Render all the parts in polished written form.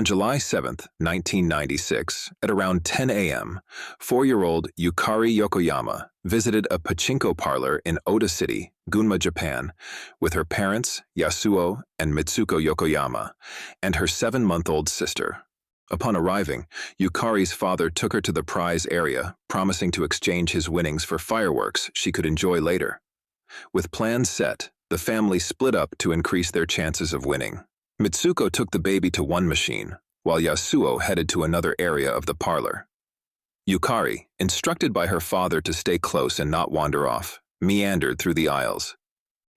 On July 7, 1996, at around 10 a.m., 4-year-old Yukari Yokoyama visited a pachinko parlor in Oda City, Gunma, Japan, with her parents, Yasuo and Mitsuko Yokoyama, and her 7-month-old sister. Upon arriving, Yukari's father took her to the prize area, promising to exchange his winnings for fireworks she could enjoy later. With plans set, the family split up to increase their chances of winning. Mitsuko took the baby to one machine, while Yasuo headed to another area of the parlor. Yukari, instructed by her father to stay close and not wander off, meandered through the aisles.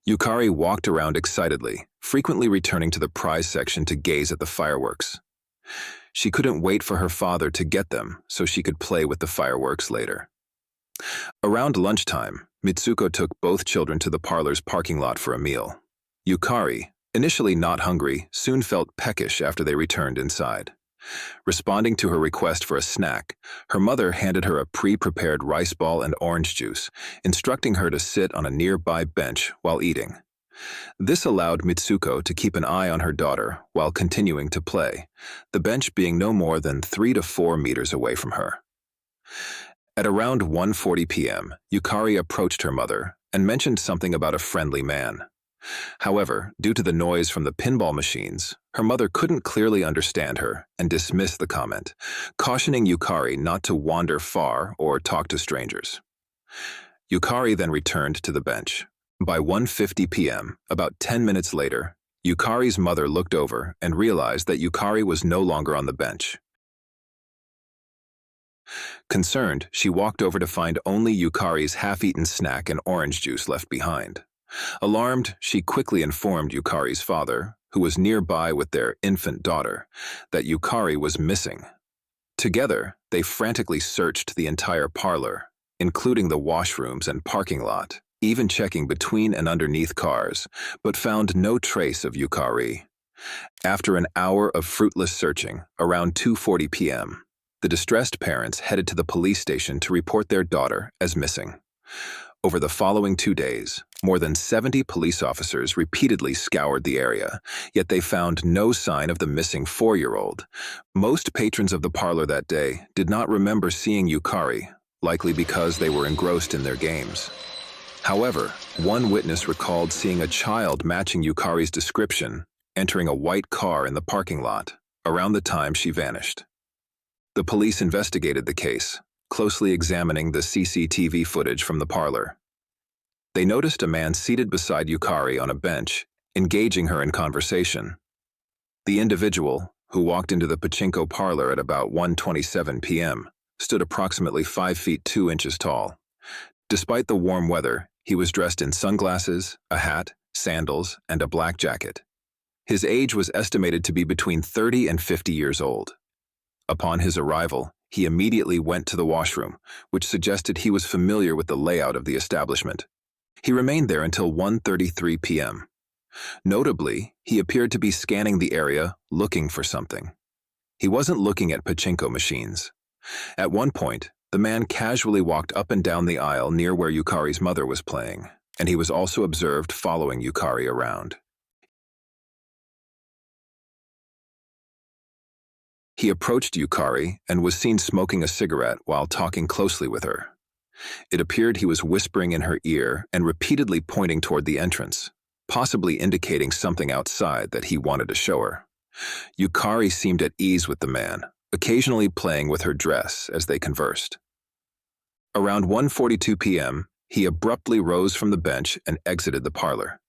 Yukari walked around excitedly, frequently returning to the prize section to gaze at the fireworks. She couldn't wait for her father to get them so she could play with the fireworks later. Around lunchtime, Mitsuko took both children to the parlor's parking lot for a meal. Yukari, initially not hungry, soon felt peckish after they returned inside. Responding to her request for a snack, her mother handed her a pre-prepared rice ball and orange juice, instructing her to sit on a nearby bench while eating. This allowed Mitsuko to keep an eye on her daughter while continuing to play, the bench being no more than 3 to 4 meters away from her. At around 1:40 p.m., Yukari approached her mother and mentioned something about a friendly man. However, due to the noise from the pinball machines, her mother couldn't clearly understand her and dismissed the comment, cautioning Yukari not to wander far or talk to strangers. Yukari then returned to the bench. By 1:50 p.m., about 10 minutes later, Yukari's mother looked over and realized that Yukari was no longer on the bench. Concerned, she walked over to find only Yukari's half-eaten snack and orange juice left behind. Alarmed, she quickly informed Yukari's father, who was nearby with their infant daughter, that Yukari was missing. Together, they frantically searched the entire parlor, including the washrooms and parking lot, even checking between and underneath cars, but found no trace of Yukari. After an hour of fruitless searching, around 2:40 p.m., the distressed parents headed to the police station to report their daughter as missing. Over the following 2 days, more than 70 police officers repeatedly scoured the area, yet they found no sign of the missing 4-year-old. Most patrons of the parlor that day did not remember seeing Yukari, likely because they were engrossed in their games. However, one witness recalled seeing a child matching Yukari's description entering a white car in the parking lot around the time she vanished. The police investigated the case, closely examining the CCTV footage from the parlor. They noticed a man seated beside Yukari on a bench, engaging her in conversation. The individual, who walked into the pachinko parlor at about 1:27 p.m., stood approximately 5 feet 2 inches tall. Despite the warm weather, he was dressed in sunglasses, a hat, sandals, and a black jacket. His age was estimated to be between 30 and 50 years old. Upon his arrival, he immediately went to the washroom, which suggested he was familiar with the layout of the establishment. He remained there until 1:33 p.m. Notably, he appeared to be scanning the area, looking for something. He wasn't looking at pachinko machines. At one point, the man casually walked up and down the aisle near where Yukari's mother was playing, and he was also observed following Yukari around. He approached Yukari and was seen smoking a cigarette while talking closely with her. It appeared he was whispering in her ear and repeatedly pointing toward the entrance, possibly indicating something outside that he wanted to show her. Yukari seemed at ease with the man, occasionally playing with her dress as they conversed. Around 1:42 p.m., he abruptly rose from the bench and exited the parlor.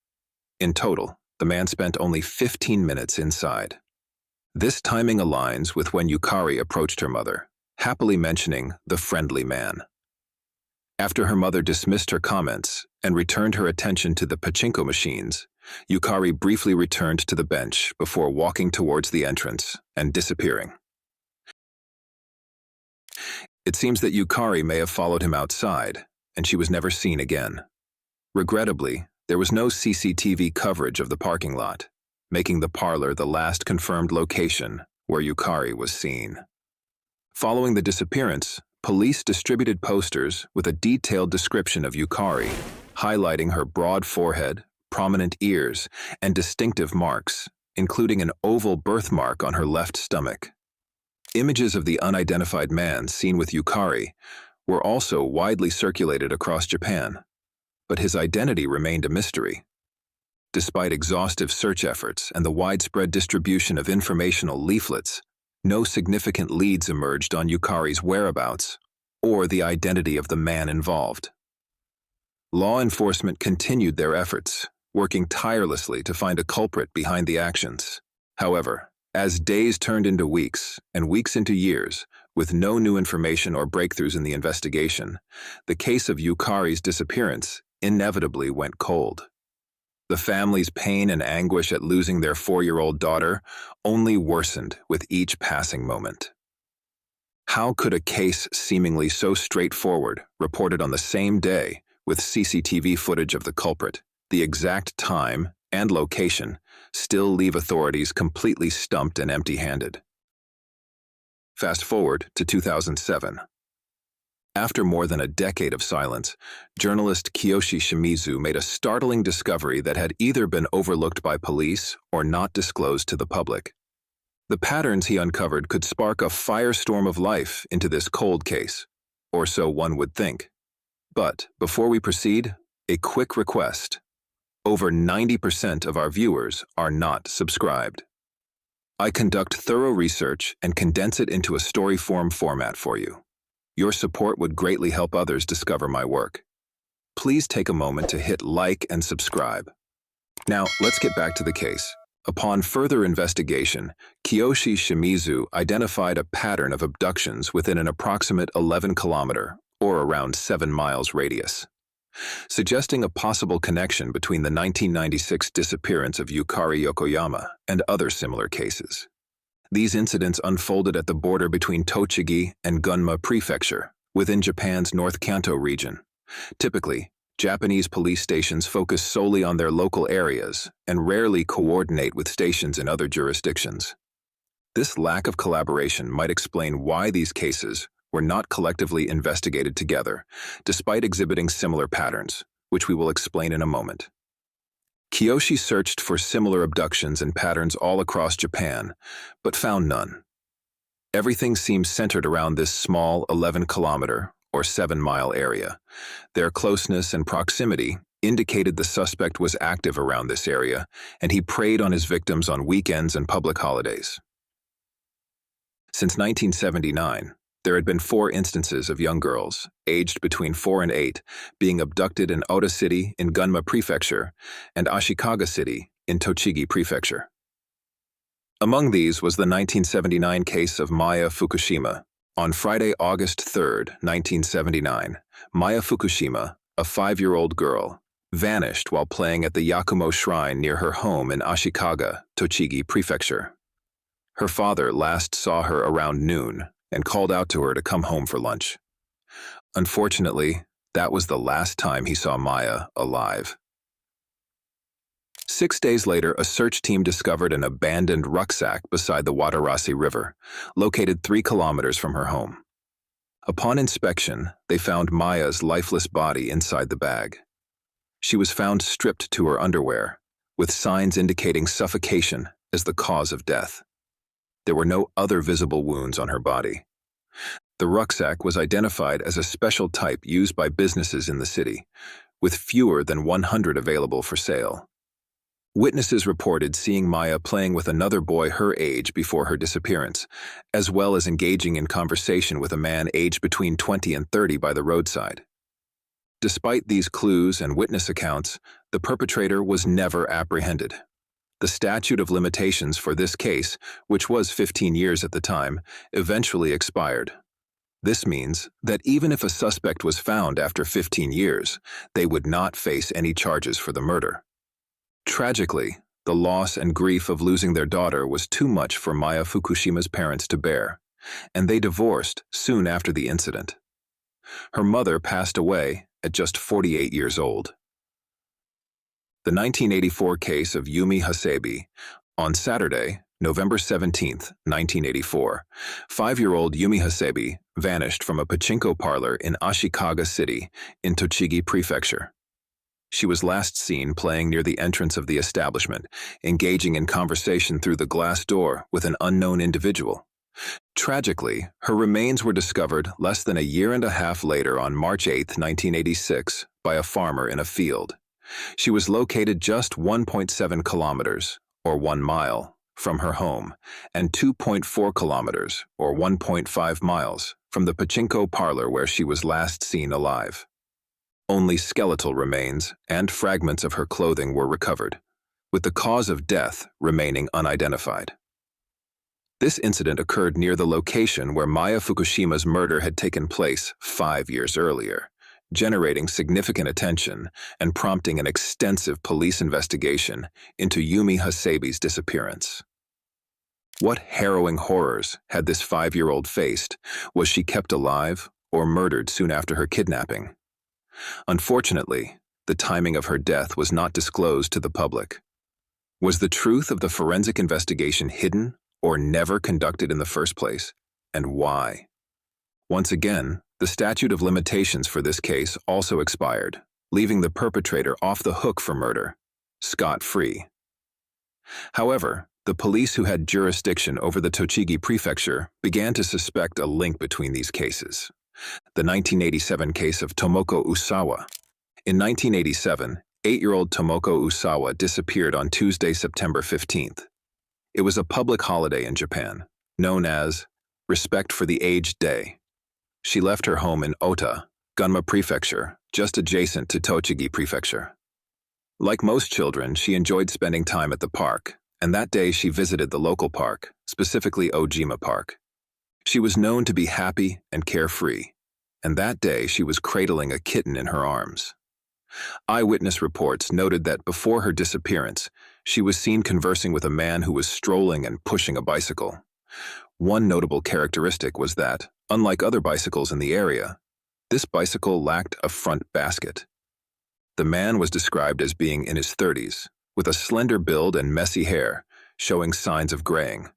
In total, the man spent only 15 minutes inside. This timing aligns with when Yukari approached her mother, happily mentioning the friendly man. After her mother dismissed her comments and returned her attention to the pachinko machines, Yukari briefly returned to the bench before walking towards the entrance and disappearing. It seems that Yukari may have followed him outside, and she was never seen again. Regrettably, there was no CCTV coverage of the parking lot, making the parlor the last confirmed location where Yukari was seen. Following the disappearance, police distributed posters with a detailed description of Yukari, highlighting her broad forehead, prominent ears, and distinctive marks, including an oval birthmark on her left stomach. Images of the unidentified man seen with Yukari were also widely circulated across Japan, but his identity remained a mystery. Despite exhaustive search efforts and the widespread distribution of informational leaflets, no significant leads emerged on Yukari's whereabouts or the identity of the man involved. Law enforcement continued their efforts, working tirelessly to find a culprit behind the actions. However, as days turned into weeks and weeks into years, with no new information or breakthroughs in the investigation, the case of Yukari's disappearance inevitably went cold. The family's pain and anguish at losing their 4-year-old daughter only worsened with each passing moment. How could a case seemingly so straightforward, reported on the same day with CCTV footage of the culprit, the exact time and location, still leave authorities completely stumped and empty-handed? Fast forward to 2007. After more than a decade of silence, journalist Kiyoshi Shimizu made a startling discovery that had either been overlooked by police or not disclosed to the public. The patterns he uncovered could spark a firestorm of life into this cold case, or so one would think. But before we proceed, a quick request. Over 90% of our viewers are not subscribed. I conduct thorough research and condense it into a story-form format for you. Your support would greatly help others discover my work. Please take a moment to hit like and subscribe. Now, let's get back to the case. Upon further investigation, Kiyoshi Shimizu identified a pattern of abductions within an approximate 11-kilometer, or around 7 miles radius, suggesting a possible connection between the 1996 disappearance of Yukari Yokoyama and other similar cases. These incidents unfolded at the border between Tochigi and Gunma Prefecture, within Japan's North Kanto region. Typically, Japanese police stations focus solely on their local areas and rarely coordinate with stations in other jurisdictions. This lack of collaboration might explain why these cases were not collectively investigated together, despite exhibiting similar patterns, which we will explain in a moment. Kiyoshi searched for similar abductions and patterns all across Japan, but found none. Everything seems centered around this small 11-kilometer or 7-mile area. Their closeness and proximity indicated the suspect was active around this area, and he preyed on his victims on weekends and public holidays. Since 1979, there had been 4 instances of young girls, aged between 4 and 8, being abducted in Oda City in Gunma Prefecture and Ashikaga City in Tochigi Prefecture. Among these was the 1979 case of Maya Fukushima. On Friday, August 3, 1979, Maya Fukushima, a 5-year-old girl, vanished while playing at the Yakumo Shrine near her home in Ashikaga, Tochigi Prefecture. Her father last saw her around noon and called out to her to come home for lunch. Unfortunately, that was the last time he saw Maya alive. 6 days later, a search team discovered an abandoned rucksack beside the Watarase River, located 3 kilometers from her home. Upon inspection, they found Maya's lifeless body inside the bag. She was found stripped to her underwear, with signs indicating suffocation as the cause of death. There were no other visible wounds on her body. The rucksack was identified as a special type used by businesses in the city, with fewer than 100 available for sale. Witnesses reported seeing Maya playing with another boy her age before her disappearance, as well as engaging in conversation with a man aged between 20 and 30 by the roadside. Despite these clues and witness accounts, the perpetrator was never apprehended. The statute of limitations for this case, which was 15 years at the time, eventually expired. This means that even if a suspect was found after 15 years, they would not face any charges for the murder. Tragically, the loss and grief of losing their daughter was too much for Maya Fukushima's parents to bear, and they divorced soon after the incident. Her mother passed away at just 48 years old. The 1984 case of Yumi Hasebe. On Saturday, November 17, 1984, 5-year-old Yumi Hasebe vanished from a pachinko parlor in Ashikaga City in Tochigi Prefecture. She was last seen playing near the entrance of the establishment, engaging in conversation through the glass door with an unknown individual. Tragically, her remains were discovered less than a year and a half later on March 8, 1986, by a farmer in a field. She was located just 1.7 kilometers, or 1 mile, from her home, and 2.4 kilometers, or 1.5 miles, from the pachinko parlor where she was last seen alive. Only skeletal remains and fragments of her clothing were recovered, with the cause of death remaining unidentified. This incident occurred near the location where Maya Fukushima's murder had taken place 5 years earlier, generating significant attention and prompting an extensive police investigation into Yumi Hasebe's disappearance. What harrowing horrors had this 5-year-old faced? Was she kept alive or murdered soon after her kidnapping? Unfortunately, the timing of her death was not disclosed to the public. Was the truth of the forensic investigation hidden or never conducted in the first place, and why? Once again, the statute of limitations for this case also expired, leaving the perpetrator off the hook for murder, scot-free. However, the police who had jurisdiction over the Tochigi prefecture began to suspect a link between these cases. The 1987 case of Tomoko Oosawa. In 1987, 8-year-old Tomoko Oosawa disappeared on Tuesday, September 15th. It was a public holiday in Japan, known as Respect for the Aged Day. She left her home in Ota, Gunma Prefecture, just adjacent to Tochigi Prefecture. Like most children, she enjoyed spending time at the park, and that day she visited the local park, specifically Ojima Park. She was known to be happy and carefree, and that day she was cradling a kitten in her arms. Eyewitness reports noted that before her disappearance, she was seen conversing with a man who was strolling and pushing a bicycle. One notable characteristic was that, unlike other bicycles in the area, this bicycle lacked a front basket. The man was described as being in his 30s, with a slender build and messy hair, showing signs of graying.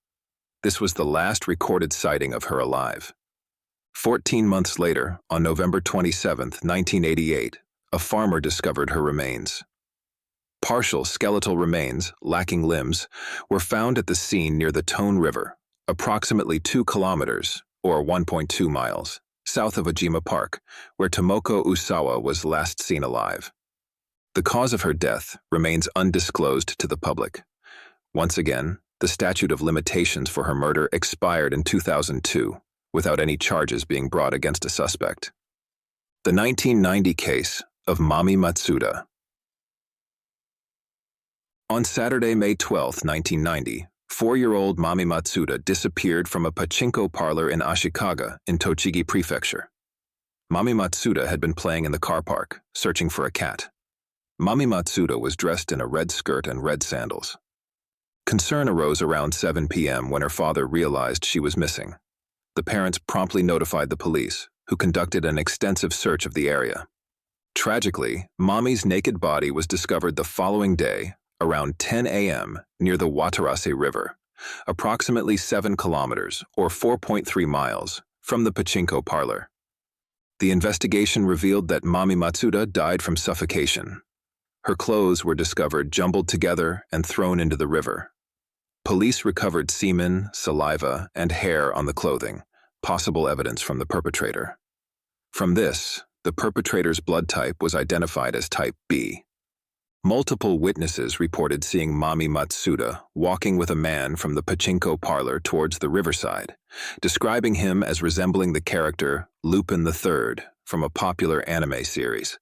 This was the last recorded sighting of her alive. 14 months later, on November 27, 1988, a farmer discovered her remains. Partial skeletal remains, lacking limbs, were found at the scene near the Tone River, approximately 2 kilometers, or 1.2 miles, south of Ojima Park, where Tomoko Oosawa was last seen alive. The cause of her death remains undisclosed to the public. Once again, the statute of limitations for her murder expired in 2002, without any charges being brought against a suspect. The 1990 case of Mami Matsuda. On Saturday, May 12, 1990, 4-year-old Mami Matsuda disappeared from a pachinko parlor in Ashikaga in Tochigi Prefecture. Mami Matsuda had been playing in the car park, searching for a cat. Mami Matsuda was dressed in a red skirt and red sandals. Concern arose around 7 p.m. when her father realized she was missing. The parents promptly notified the police, who conducted an extensive search of the area. Tragically, Mami's naked body was discovered the following day, around 10 a.m., near the Watarase River, approximately 7 kilometers, or 4.3 miles, from the pachinko parlor. The investigation revealed that Mami Matsuda died from suffocation. Her clothes were discovered jumbled together and thrown into the river. Police recovered semen, saliva, and hair on the clothing, possible evidence from the perpetrator. From this, the perpetrator's blood type was identified as type B. Multiple witnesses reported seeing Mami Matsuda walking with a man from the pachinko parlor towards the riverside, describing him as resembling the character Lupin III from a popular anime series.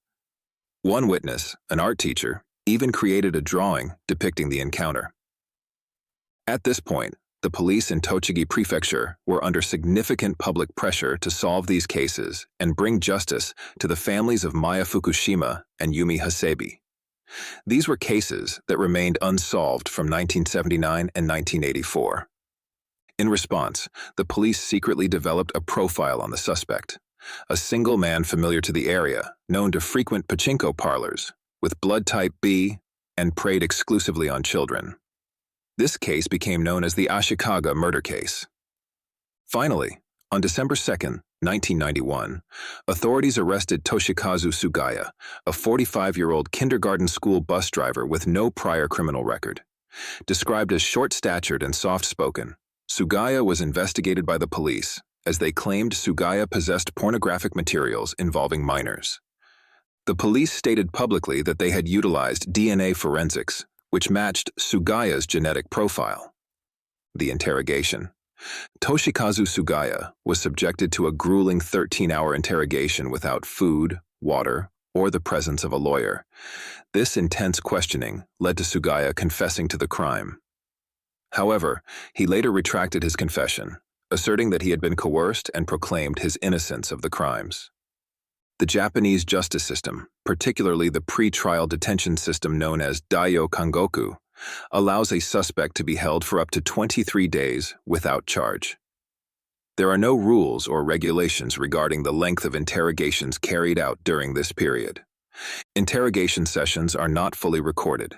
One witness, an art teacher, even created a drawing depicting the encounter. At this point, the police in Tochigi Prefecture were under significant public pressure to solve these cases and bring justice to the families of Maya Fukushima and Yumi Hasebe. These were cases that remained unsolved from 1979 and 1984. In response, the police secretly developed a profile on the suspect, a single man familiar to the area, known to frequent pachinko parlors, with blood type B, and preyed exclusively on children. This case became known as the Ashikaga murder case. Finally, on December 2, 1991, authorities arrested Toshikazu Sugaya, a 45-year-old kindergarten school bus driver with no prior criminal record. Described as short-statured and soft-spoken, Sugaya was investigated by the police as they claimed Sugaya possessed pornographic materials involving minors. The police stated publicly that they had utilized DNA forensics, which matched Sugaya's genetic profile. The interrogation. Toshikazu Sugaya was subjected to a grueling 13-hour interrogation without food, water, or the presence of a lawyer. This intense questioning led to Sugaya confessing to the crime. However, he later retracted his confession, asserting that he had been coerced and proclaimed his innocence of the crimes. The Japanese justice system, particularly the pre-trial detention system known as Daiyo Kangoku, allows a suspect to be held for up to 23 days without charge. There are no rules or regulations regarding the length of interrogations carried out during this period. Interrogation sessions are not fully recorded.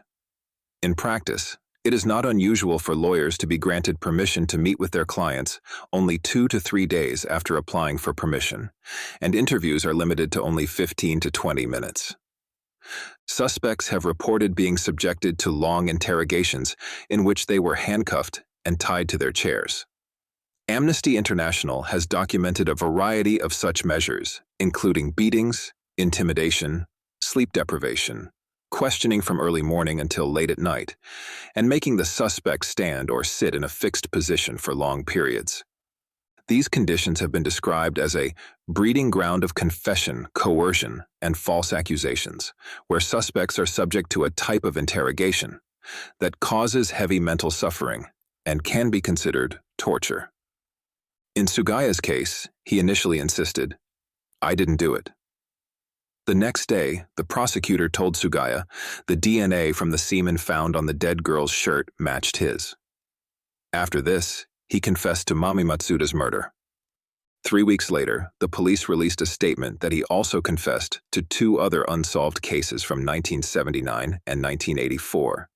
In practice, it is not unusual for lawyers to be granted permission to meet with their clients only 2 to 3 days after applying for permission, and interviews are limited to only 15 to 20 minutes. Suspects have reported being subjected to long interrogations in which they were handcuffed and tied to their chairs. Amnesty International has documented a variety of such measures, including beatings, intimidation, sleep deprivation, questioning from early morning until late at night, and making the suspect stand or sit in a fixed position for long periods. These conditions have been described as a breeding ground of confession, coercion, and false accusations, where suspects are subject to a type of interrogation that causes heavy mental suffering and can be considered torture. In Sugaya's case, he initially insisted, "I didn't do it." The next day, the prosecutor told Sugaya the DNA from the semen found on the dead girl's shirt matched his. After this, he confessed to Mami Matsuda's murder. 3 weeks later, the police released a statement that he also confessed to 2 other unsolved cases from 1979 and 1984.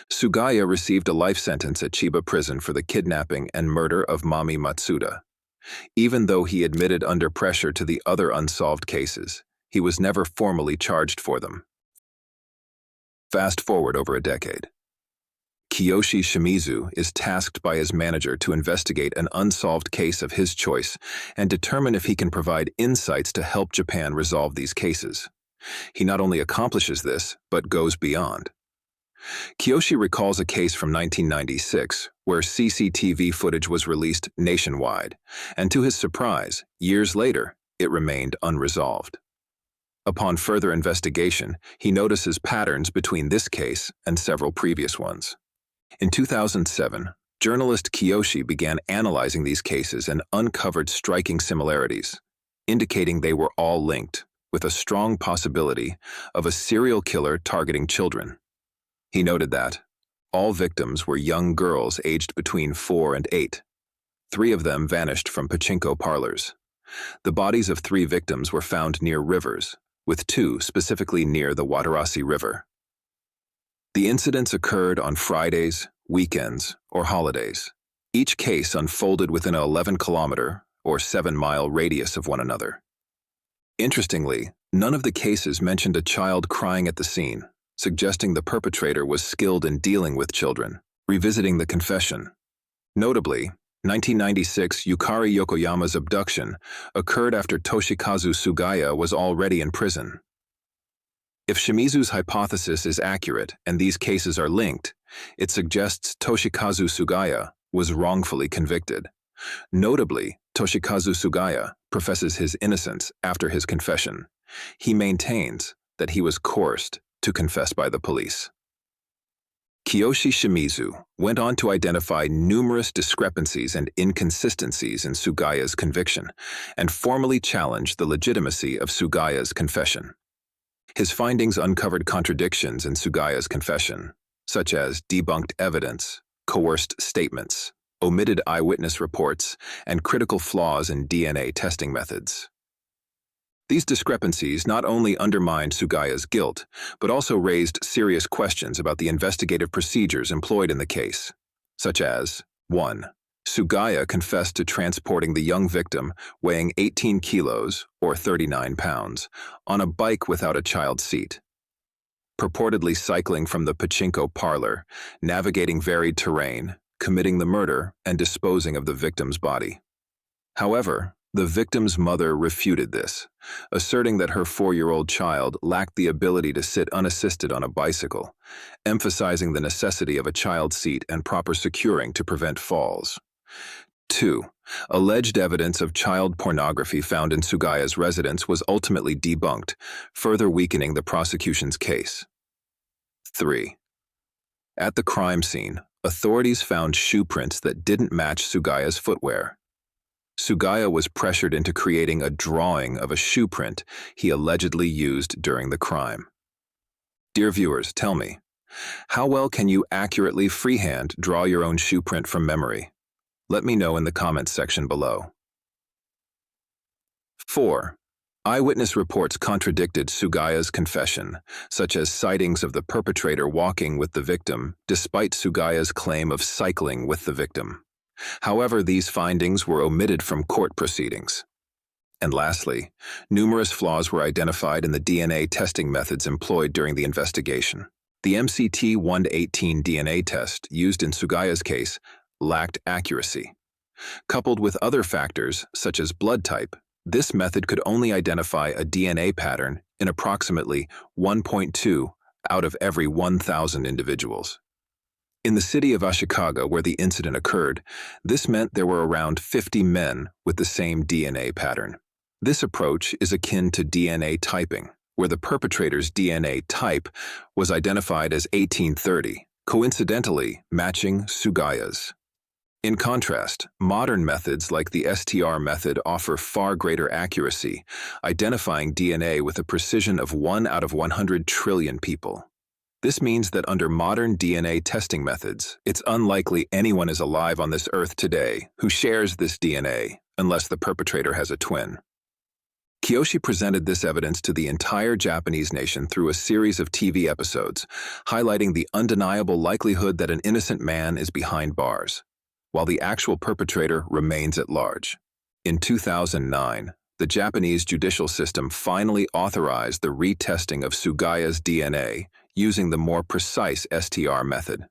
Sugaya received a life sentence at Chiba Prison for the kidnapping and murder of Mami Matsuda. Even though he admitted under pressure to the other unsolved cases, he was never formally charged for them. Fast forward over a decade. Kiyoshi Shimizu is tasked by his manager to investigate an unsolved case of his choice and determine if he can provide insights to help Japan resolve these cases. He not only accomplishes this, but goes beyond. Kiyoshi recalls a case from 1996 where CCTV footage was released nationwide, and to his surprise, years later, it remained unresolved. Upon further investigation, he notices patterns between this case and several previous ones. In 2007, journalist Kiyoshi began analyzing these cases and uncovered striking similarities, indicating they were all linked, with a strong possibility of a serial killer targeting children. He noted that all victims were young girls aged between 4 and 8. 3 of them vanished from pachinko parlors. The bodies of 3 victims were found near rivers, with 2 specifically near the Watarase River. The incidents occurred on Fridays, weekends, or holidays. Each case unfolded within an 11-kilometer or 7-mile radius of one another. Interestingly, none of the cases mentioned a child crying at the scene, suggesting the perpetrator was skilled in dealing with children. Revisiting the confession. Notably, 1996 Yukari Yokoyama's abduction occurred after Toshikazu Sugaya was already in prison. If Shimizu's hypothesis is accurate and these cases are linked, it suggests Toshikazu Sugaya was wrongfully convicted. Notably, Toshikazu Sugaya professes his innocence after his confession. He maintains that he was coerced to confess by the police. Kiyoshi Shimizu went on to identify numerous discrepancies and inconsistencies in Sugaya's conviction and formally challenged the legitimacy of Sugaya's confession. His findings uncovered contradictions in Sugaya's confession, such as debunked evidence, coerced statements, omitted eyewitness reports, and critical flaws in DNA testing methods. These discrepancies not only undermined Sugaya's guilt, but also raised serious questions about the investigative procedures employed in the case, such as 1. Sugaya confessed to transporting the young victim, weighing 18 kilos, or 39 pounds, on a bike without a child seat. Purportedly cycling from the pachinko parlor, navigating varied terrain, committing the murder, and disposing of the victim's body. However, the victim's mother refuted this, asserting that her 4-year-old child lacked the ability to sit unassisted on a bicycle, emphasizing the necessity of a child seat and proper securing to prevent falls. 2. Alleged evidence of child pornography found in Sugaya's residence was ultimately debunked, further weakening the prosecution's case. 3. At the crime scene, authorities found shoe prints that didn't match Sugaya's footwear. Sugaya was pressured into creating a drawing of a shoe print he allegedly used during the crime. Dear viewers, tell me, how well can you accurately freehand draw your own shoe print from memory? Let me know in the comments section below. 4. Eyewitness reports contradicted Sugaya's confession, such as sightings of the perpetrator walking with the victim, despite Sugaya's claim of cycling with the victim. However, these findings were omitted from court proceedings. And lastly, numerous flaws were identified in the DNA testing methods employed during the investigation. The MCT118 DNA test used in Sugaya's case lacked accuracy. Coupled with other factors, such as blood type, this method could only identify a DNA pattern in approximately 1.2 out of every 1,000 individuals. In the city of Ashikaga, where the incident occurred, this meant there were around 50 men with the same DNA pattern. This approach is akin to DNA typing, where the perpetrator's DNA type was identified as 1830, coincidentally matching Sugaya's. In contrast, modern methods like the STR method offer far greater accuracy, identifying DNA with a precision of 1 out of 100 trillion people. This means that under modern DNA testing methods, it's unlikely anyone is alive on this earth today who shares this DNA, unless the perpetrator has a twin. Kiyoshi presented this evidence to the entire Japanese nation through a series of TV episodes, highlighting the undeniable likelihood that an innocent man is behind bars, while the actual perpetrator remains at large. In 2009, the Japanese judicial system finally authorized the retesting of Sugaya's DNA using the more precise STR method.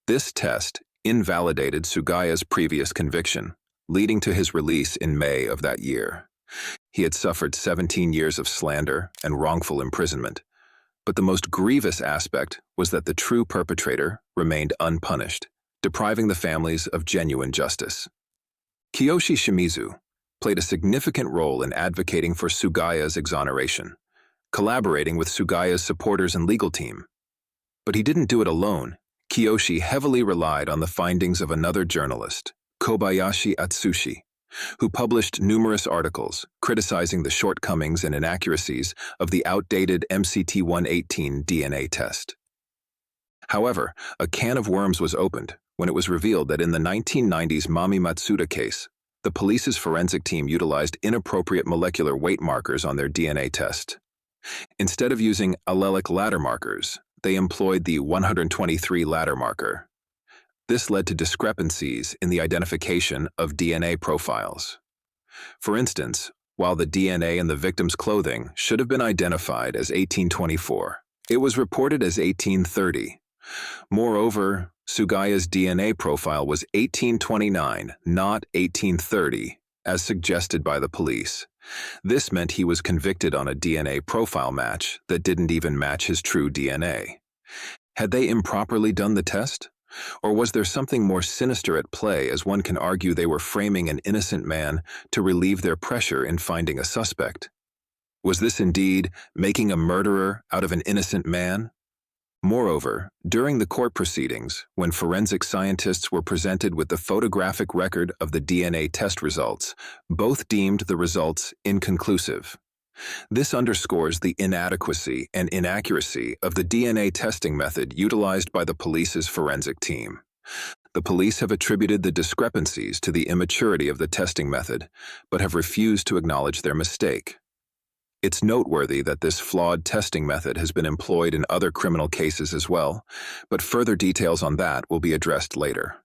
This test invalidated Sugaya's previous conviction, leading to his release in May of that year. He had suffered 17 years of slander and wrongful imprisonment, but the most grievous aspect was that the true perpetrator remained unpunished, depriving the families of genuine justice. Kiyoshi Shimizu played a significant role in advocating for Sugaya's exoneration, collaborating with Sugaya's supporters and legal team. But he didn't do it alone. Kiyoshi heavily relied on the findings of another journalist, Kobayashi Atsushi, who published numerous articles criticizing the shortcomings and inaccuracies of the outdated MCT118 DNA test. However, a can of worms was opened when it was revealed that in the 1990s Mami Matsuda case, the police's forensic team utilized inappropriate molecular weight markers on their DNA test. Instead of using allelic ladder markers, they employed the 123 ladder marker. This led to discrepancies in the identification of DNA profiles. For instance, while the DNA in the victim's clothing should have been identified as 1824, it was reported as 1830. Moreover, Sugaya's DNA profile was 1829, not 1830, as suggested by the police. This meant he was convicted on a DNA profile match that didn't even match his true DNA. Had they improperly done the test? Or was there something more sinister at play, as one can argue they were framing an innocent man to relieve their pressure in finding a suspect? Was this indeed making a murderer out of an innocent man? Moreover, during the court proceedings, when forensic scientists were presented with the photographic record of the DNA test results, both deemed the results inconclusive. This underscores the inadequacy and inaccuracy of the DNA testing method utilized by the police's forensic team. The police have attributed the discrepancies to the immaturity of the testing method, but have refused to acknowledge their mistake. It's noteworthy that this flawed testing method has been employed in other criminal cases as well, but further details on that will be addressed later.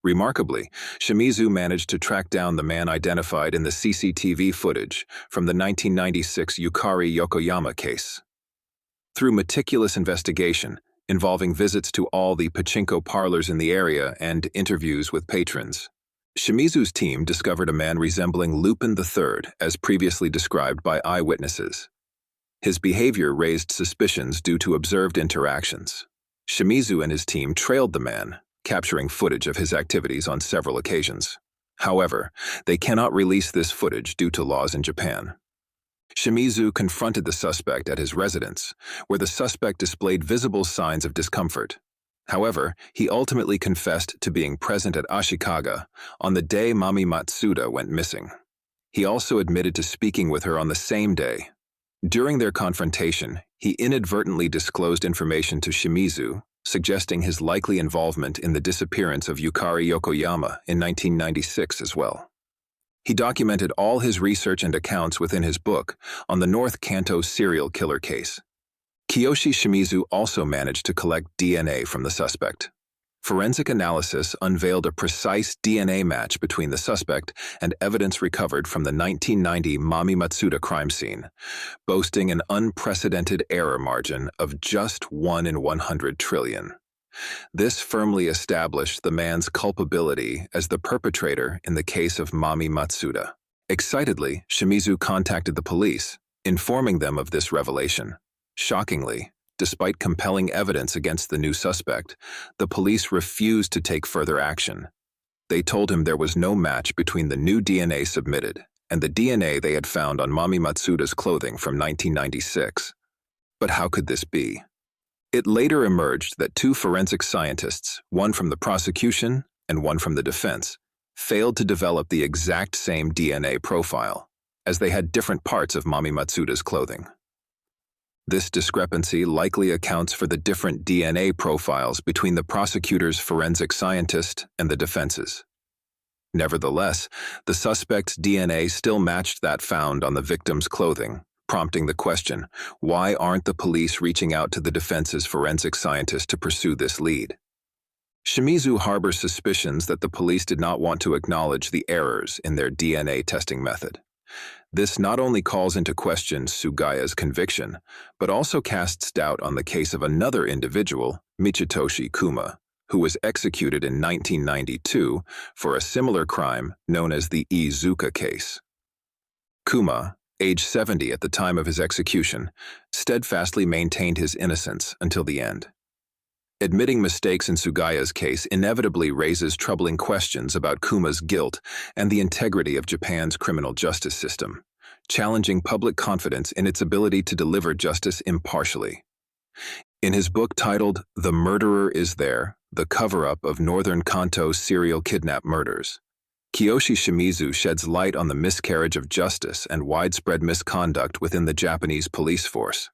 Remarkably, Shimizu managed to track down the man identified in the CCTV footage from the 1996 Yukari Yokoyama case. Through meticulous investigation, involving visits to all the pachinko parlors in the area and interviews with patrons, Shimizu's team discovered a man resembling Lupin III as previously described by eyewitnesses. His behavior raised suspicions due to observed interactions. Shimizu and his team trailed the man, capturing footage of his activities on several occasions. However, they cannot release this footage due to laws in Japan. Shimizu confronted the suspect at his residence, where the suspect displayed visible signs of discomfort. However, he ultimately confessed to being present at Ashikaga on the day Mami Matsuda went missing. He also admitted to speaking with her on the same day. During their confrontation, he inadvertently disclosed information to Shimizu, suggesting his likely involvement in the disappearance of Yukari Yokoyama in 1996 as well. He documented all his research and accounts within his book on the North Kanto serial killer case. Kiyoshi Shimizu also managed to collect DNA from the suspect. Forensic analysis unveiled a precise DNA match between the suspect and evidence recovered from the 1990 Mami Matsuda crime scene, boasting an unprecedented error margin of just 1 in 100 trillion. This firmly established the man's culpability as the perpetrator in the case of Mami Matsuda. Excitedly, Shimizu contacted the police, informing them of this revelation. Shockingly, despite compelling evidence against the new suspect, the police refused to take further action. They told him there was no match between the new DNA submitted and the DNA they had found on Mami Matsuda's clothing from 1996. But how could this be? It later emerged that 2 forensic scientists, one from the prosecution and one from the defense, failed to develop the exact same DNA profile, as they had different parts of Mami Matsuda's clothing. This discrepancy likely accounts for the different DNA profiles between the prosecutor's forensic scientist and the defense's. Nevertheless, the suspect's DNA still matched that found on the victim's clothing, prompting the question, why aren't the police reaching out to the defense's forensic scientist to pursue this lead? Shimizu harbors suspicions that the police did not want to acknowledge the errors in their DNA testing method. This not only calls into question Sugaya's conviction, but also casts doubt on the case of another individual, Michitoshi Kuma, who was executed in 1992 for a similar crime known as the Iizuka case. Kuma, age 70 at the time of his execution, steadfastly maintained his innocence until the end. Admitting mistakes in Sugaya's case inevitably raises troubling questions about Kuma's guilt and the integrity of Japan's criminal justice system, challenging public confidence in its ability to deliver justice impartially. In his book titled The Murderer Is There, The Cover-Up of Northern Kanto Serial Kidnap Murders, Kiyoshi Shimizu sheds light on the miscarriage of justice and widespread misconduct within the Japanese police force.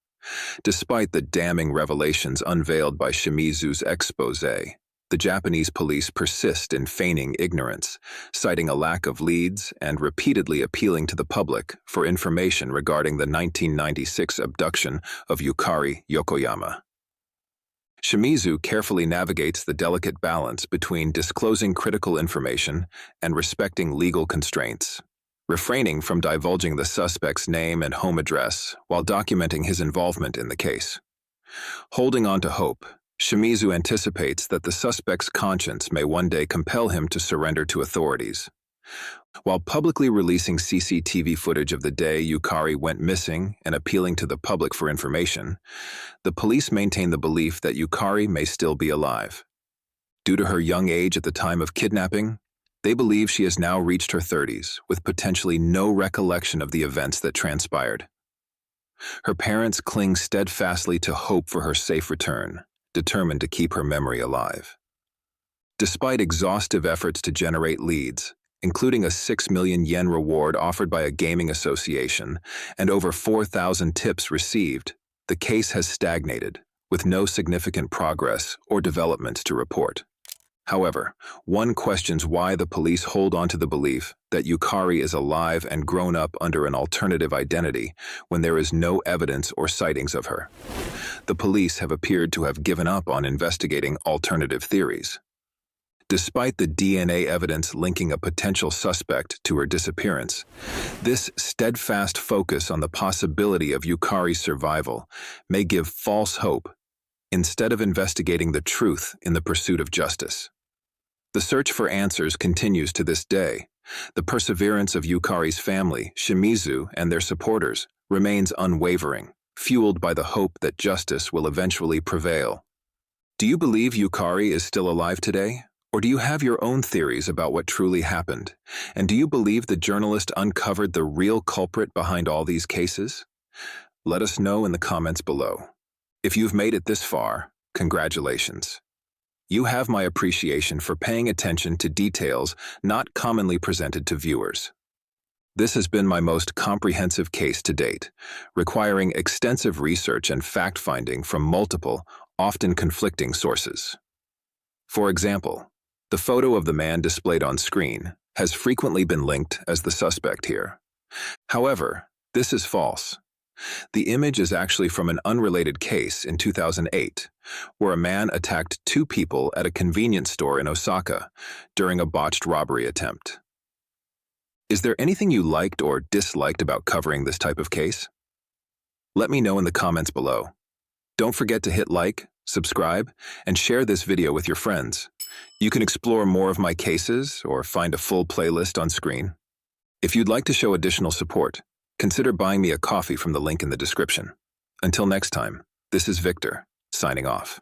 Despite the damning revelations unveiled by Shimizu's exposé, the Japanese police persist in feigning ignorance, citing a lack of leads and repeatedly appealing to the public for information regarding the 1996 abduction of Yukari Yokoyama. Shimizu carefully navigates the delicate balance between disclosing critical information and respecting legal constraints, refraining from divulging the suspect's name and home address while documenting his involvement in the case. Holding on to hope, Shimizu anticipates that the suspect's conscience may one day compel him to surrender to authorities. While publicly releasing CCTV footage of the day Yukari went missing and appealing to the public for information, the police maintain the belief that Yukari may still be alive. Due to her young age at the time of kidnapping, they believe she has now reached her 30s, with potentially no recollection of the events that transpired. Her parents cling steadfastly to hope for her safe return, determined to keep her memory alive. Despite exhaustive efforts to generate leads, including a 6 million yen reward offered by a gaming association and over 4,000 tips received, the case has stagnated, with no significant progress or developments to report. However, one questions why the police hold on to the belief that Yukari is alive and grown up under an alternative identity when there is no evidence or sightings of her. The police have appeared to have given up on investigating alternative theories. Despite the DNA evidence linking a potential suspect to her disappearance, this steadfast focus on the possibility of Yukari's survival may give false hope instead of investigating the truth in the pursuit of justice. The search for answers continues to this day. The perseverance of Yukari's family, Shimizu, and their supporters remains unwavering, fueled by the hope that justice will eventually prevail. Do you believe Yukari is still alive today? Or do you have your own theories about what truly happened? And do you believe the journalist uncovered the real culprit behind all these cases? Let us know in the comments below. If you've made it this far, congratulations. You have my appreciation for paying attention to details not commonly presented to viewers. This has been my most comprehensive case to date, requiring extensive research and fact-finding from multiple, often conflicting sources. For example, the photo of the man displayed on screen has frequently been linked as the suspect here. However, this is false. The image is actually from an unrelated case in 2008, where a man attacked two people at a convenience store in Osaka during a botched robbery attempt. Is there anything you liked or disliked about covering this type of case? Let me know in the comments below. Don't forget to hit like, subscribe, and share this video with your friends. You can explore more of my cases or find a full playlist on screen. If you'd like to show additional support, consider buying me a coffee from the link in the description. Until next time, this is Victor, signing off.